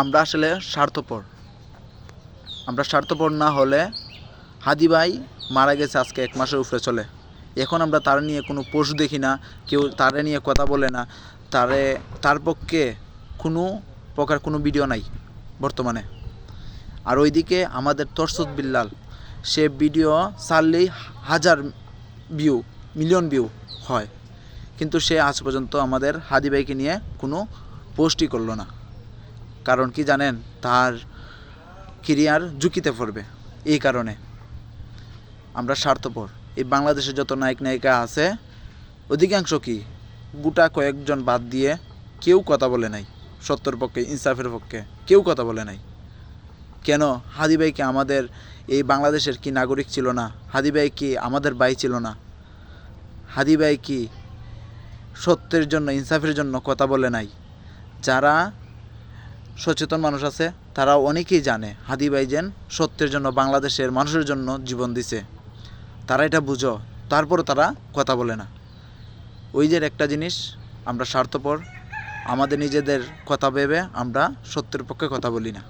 আমরা আসলে স্বার্থপর। আমরা স্বার্থপর না হলে হাদি ভাই মারা গেছে আজকে 1 মাসের উপরে চলে। এখন আমরা তার নিয়ে কোনো পোস্ট দেখি না, কেউ তারে নিয়ে কথা বলে না, তার পক্ষে কোনো প্রকার কোনো ভিডিও নাই বর্তমানে। আর ওইদিকে আমাদের তরসুদ বিল্লাল, সে ভিডিও ছাড়লেই 1000 ভিউ, মিলিয়ন ভিউ হয়, কিন্তু সে আজ পর্যন্ত আমাদের হাদি ভাইকে নিয়ে কোনো পোস্টই করলো না। কারণ কি জানেন? তার ক্যারিয়ার ঝুঁকিতে পড়বে। এই কারণে আমরা স্বার্থপর। এই বাংলাদেশে যত নায়ক নায়িকা আছে অধিকাংশ কি গোটা কয়েকজন বাদ দিয়ে কেউ কথা বলে নাই সত্যের পক্ষে, ইনসাফের পক্ষে কেউ কথা বলে নাই। কেন? হাদি ভাই কি আমাদের এই বাংলাদেশের কি নাগরিক ছিল না? হাদি ভাই কি আমাদের ভাই ছিল না? হাদি ভাই কি সত্যের জন্য, ইনসাফের জন্য কথা বলে নাই? যারা সচেতন মানুষ আছে তারা অনেকেই জানে হাদি ভাই যেন সত্যের জন্য, বাংলাদেশের মানুষের জন্য জীবন দিছে। তারা এটা বুঝো, তারপরও তারা কথা বলে না। ওই যে একটা জিনিস, আমরা স্বার্থপর, আমাদের নিজেদের কথা ভেবে আমরা সত্যের পক্ষে কথা বলি না।